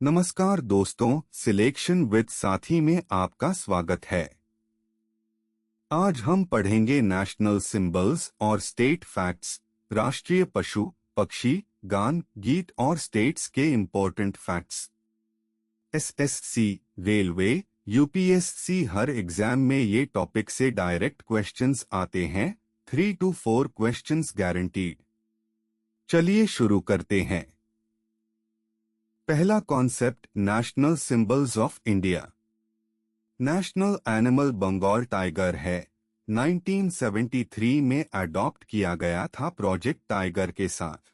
नमस्कार दोस्तों, selection with साथी में आपका स्वागत है। आज हम पढ़ेंगे नेशनल सिंबल्स और स्टेट फैक्ट्स, राष्ट्रीय पशु, पक्षी, गान, गीत और स्टेट्स के important facts. SSC, railway, UPSC हर एग्जाम में ये टॉपिक से डायरेक्ट क्वेश्चंस आते हैं। 3 to 4 क्वेश्चंस गारंटीड। चलिए शुरू करते हैं। पहला concept, national symbols of India. National animal Bengal tiger है। 1973 में अडॉप्ट किया गया था प्रोजेक्ट टाइगर के साथ।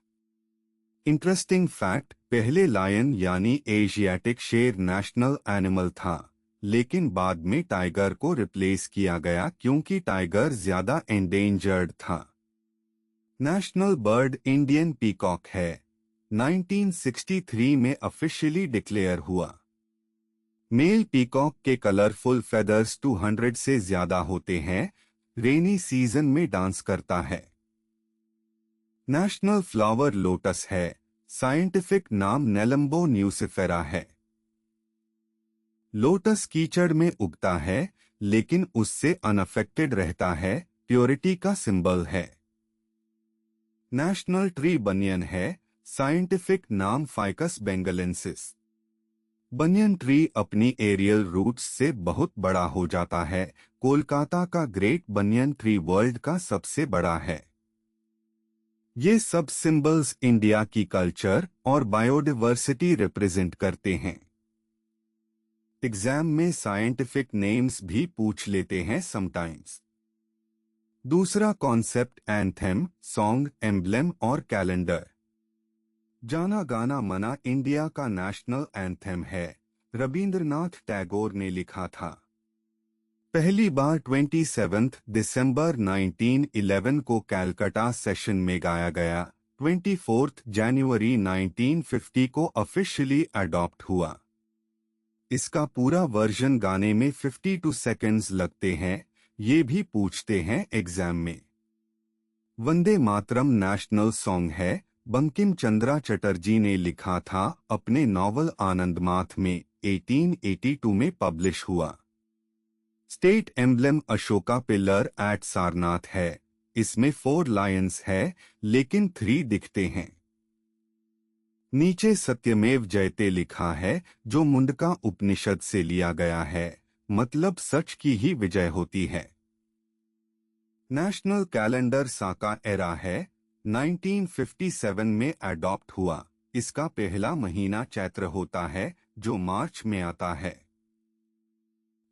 इंटरेस्टिंग फैक्ट, पहले लायन यानी एशियाटिक शेर नेशनल एनिमल था, लेकिन बाद में टाइगर को रिप्लेस किया गया क्योंकि टाइगर ज्यादा एंडेंजर्ड था। नेशनल बर्ड इंडियन पीकॉक है। 1963 में ऑफिशियली डिक्लेयर हुआ। मेल पीकॉक के कलरफुल फेदर्स 200 से ज्यादा होते हैं। रेनी सीजन में डांस करता है। नेशनल फ्लावर लोटस है। साइंटिफिक नाम नेलम्बो न्यूसिफेरा है। लोटस कीचड़ में उगता है, लेकिन उससे अनअफेक्टेड रहता है, प्योरिटी का सिंबल है। नेशनल ट्री बनियन है। साइंटिफिक नाम फाइकस बेंगलेंसिस। बनियन ट्री अपनी एरियल रूट्स से बहुत बड़ा हो जाता है। कोलकाता का ग्रेट बनियन ट्री वर्ल्ड का सबसे बड़ा है। ये सब सिंबल्स इंडिया की कल्चर और बायोडाइवर्सिटी रिप्रेजेंट करते हैं। एग्जाम में साइंटिफिक नेम्स भी पूछ लेते हैं समटाइम्स। दूसरा कॉन्सेप्ट, एंथेम, सॉन्ग, एम्ब्लेम और कैलेंडर। जाना गाना मना इंडिया का नेशनल एंथेम है। रविंद्रनाथ टैगोर ने लिखा था। पहली बार 27 दिसंबर 1911 को कैलकाटा सेशन में गाया गया। 24 जनवरी 1950 को ऑफिशियली अडॉप्ट हुआ। इसका पूरा वर्जन गाने में 52 सेकंड्स लगते हैं। ये भी पूछते हैं एग्जाम में। वंदे मातरम नेशनल सॉन्ग है। बंकिम चंद्रा चटर्जी ने लिखा था। अपने नॉवल आनंदमाथ में 1882 में पब्लिश हुआ। State emblem Ashoka pillar at Sarnath है। इसमें 4 लायंस है, लेकिन 3 दिखते हैं। नीचे सत्यमेव जयते लिखा है, जो मुंडका उपनिषद से लिया गया है, मतलब सच की ही विजय होती है। नेशनल कैलेंडर साका एरा है। 1957 में अडॉप्ट हुआ। इसका पहला महीना चैत्र होता है, जो मार्च में आता है।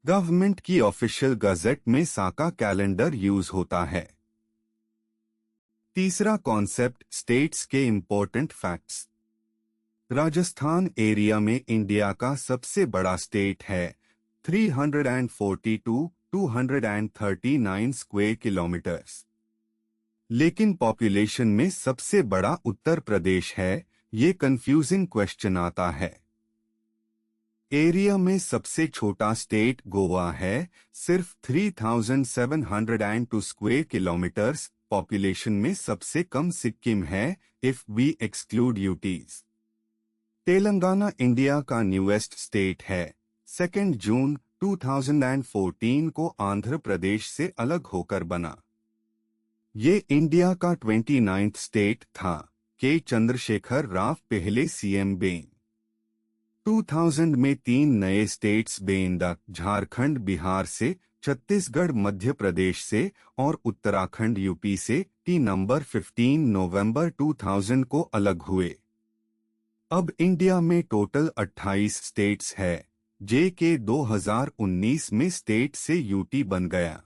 गवर्नमेंट की ऑफिशियल गजेट में साका कैलेंडर यूज होता है। तीसरा कॉन्सेप्ट, स्टेट्स के इम्पोर्टेंट फैक्ट्स। राजस्थान एरिया में इंडिया का सबसे बड़ा स्टेट है। 342,239 स्क्वायर किलोमीटर्स। लेकिन पॉपुलेशन में सबसे बड़ा उत्तर प्रदेश है। ये कंफ्यूजिंग क्वेश्चन आता है। एरिया में सबसे छोटा स्टेट गोवा है, सिर्फ 3,702 स्क्वायर किलोमीटर्स। पॉपुलेशन में सबसे कम सिक्किम है, if we exclude UTs. Telangana India का न्यूएस्ट स्टेट है। 2 जून 2014 को आंध्र प्रदेश से अलग होकर बना। ये इंडिया का 29th स्टेट था। के चंद्रशेखर राव पहले सीएम बने। 2000 में 3 नए स्टेट्स बेंदा, झारखंड बिहार से, छत्तीसगढ़ मध्य प्रदेश से और उत्तराखंड यूपी से। नंबर 15 नवंबर 2000 को अलग हुए। अब इंडिया में टोटल 28 स्टेट्स है। जे के 2019 में स्टेट से यूटी बन गया।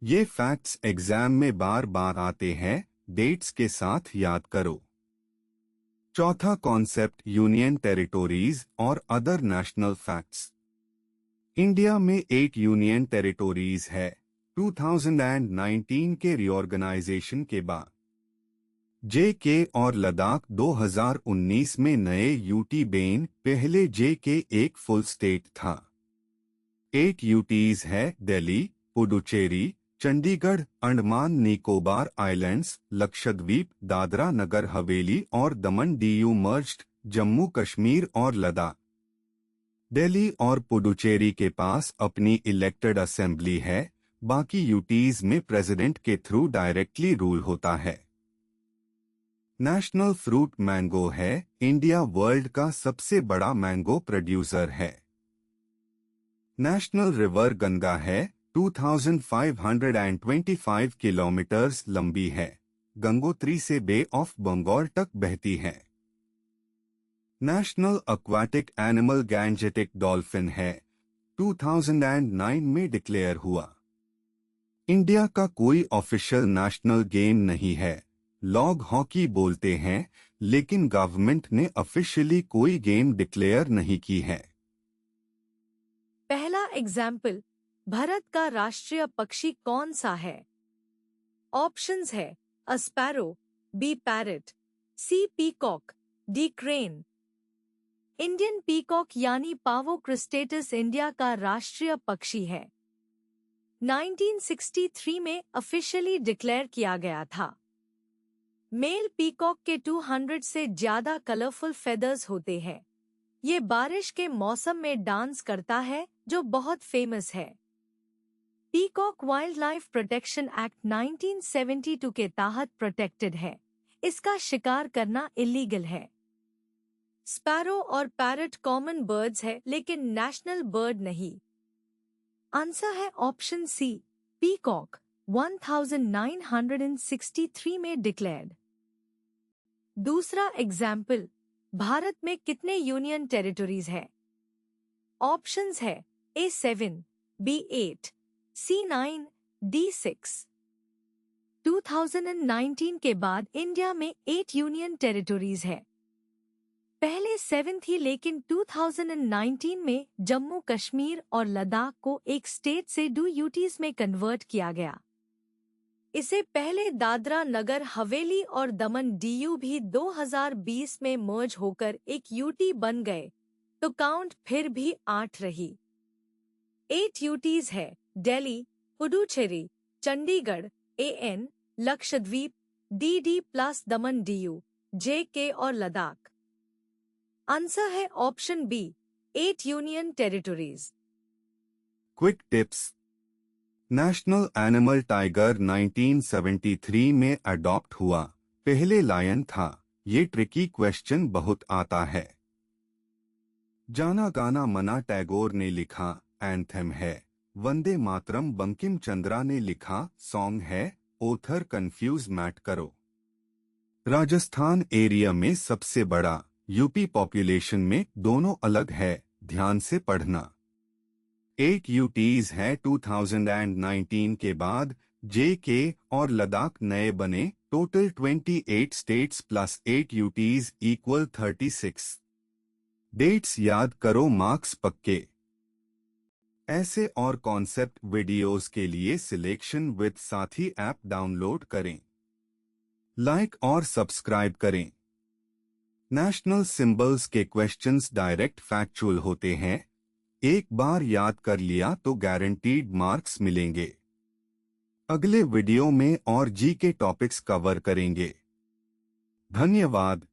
ये फैक्ट्स एग्जाम में बार बार आते हैं, डेट्स के साथ याद करो। चौथा कॉन्सेप्ट, यूनियन टेरिटोरीज और अदर नेशनल फैक्ट्स। इंडिया में 8 यूनियन टेरिटोरीज है। 2019 के रिऑर्गेनाइजेशन के बाद जे के और लद्दाख 2019 में नए यूटी बेन, पहले जे के एक फुल स्टेट था। 8 यूटीज है, दिल्ली, पुडुचेरी, चंडीगढ़, अंडमान निकोबार आइलैंड्स, लक्षद्वीप, दादरा नगर हवेली और दमन डीयू मर्ज्ड जम्मू कश्मीर और लद्दाख। दिल्ली और पुडुचेरी के पास अपनी इलेक्टेड असेंबली है, बाकी यूटीज में प्रेसिडेंट के थ्रू डायरेक्टली रूल होता है। नेशनल फ्रूट मैंगो है, इंडिया वर्ल्ड का सबसे बड़ा मैंगो प्रोड्यूसर है। नेशनल रिवर गंगा है, 2525 किलोमीटर्स लंबी है, गंगोत्री से बे ऑफ बंगाल तक बहती है। National aquatic animal Gangetic dolphin है, 2009 में डिक्लेयर हुआ। इंडिया का कोई ऑफिशियल नेशनल गेम नहीं है, लॉग हॉकी बोलते हैं, लेकिन गवर्नमेंट ने ऑफिशियली कोई गेम डिक्लेयर नहीं की है। पहला एग्जाम्पल, भारत का राष्ट्रीय पक्षी कौन सा है? ऑप्शंस है A sparrow, B parrot, C peacock, D crane. Indian peacock यानी पावो क्रिस्टेटस इंडिया का राष्ट्रीय पक्षी है। 1963 में ऑफिशियली डिक्लेयर किया गया था। मेल पीकॉक के 200 से ज्यादा कलरफुल फेदर्स होते हैं। ये बारिश के मौसम में डांस करता है, जो बहुत फेमस है। Peacock wild life protection act 1972 के तहत प्रोटेक्टेड है। इसका शिकार करना इलीगल है। स्पैरो और पैरट कॉमन बर्ड्स है, लेकिन नेशनल बर्ड नहीं। आंसर है ऑप्शन सी, पीकॉक 1963 में डिक्लेयर्ड। दूसरा एग्जाम्पल, भारत में कितने यूनियन टेरिटरीज है? ऑप्शंस है A7, B8, C9, D6। 2019 के बाद इंडिया में 8 यूनियन टेरिटरीज है। पहले 7 थी, लेकिन 2019 में जम्मू कश्मीर और लद्दाख को एक स्टेट से 2 यूटीज में कन्वर्ट किया गया। इससे पहले दादरा नगर हवेली और दमन डीयू भी 2020 में मर्ज होकर एक यूटी बन गए, तो काउंट फिर भी 8 रही। 8 यूटीज है Delhi, Puducherry, Chandigarh, AN, Lakshadweep, DD plus Daman Diu, JK और लद्दाख। आंसर है option B, 8 union territories. Quick tips. National animal tiger 1973 में अडॉप्ट हुआ, पहले लायन था। ये ट्रिकी क्वेश्चन बहुत आता है। जाना गाना मना टैगोर ने लिखा, एंथम है। वंदे मातरम बंकिम चंद्रा ने लिखा, सॉन्ग है। ऑथर कंफ्यूज मैट करो। राजस्थान एरिया में सबसे बड़ा, यूपी पॉपुलेशन में दोनों अलग है, ध्यान से पढ़ना। 8 यूटीज है 2019 के बाद, JK और लद्दाख नए बने, total 28 states plus 8 UTs equal 36। Dates याद करो, मार्क्स पक्के। ऐसे और कॉन्सेप्ट वीडियोस के लिए सिलेक्शन विद साथी ऐप डाउनलोड करें। लाइक और सब्सक्राइब करें। नेशनल सिंबल्स के क्वेश्चंस डायरेक्ट फैक्चुअल होते हैं, एक बार याद कर लिया तो गारंटीड मार्क्स मिलेंगे। अगले वीडियो में और जी के टॉपिक्स कवर करेंगे। धन्यवाद।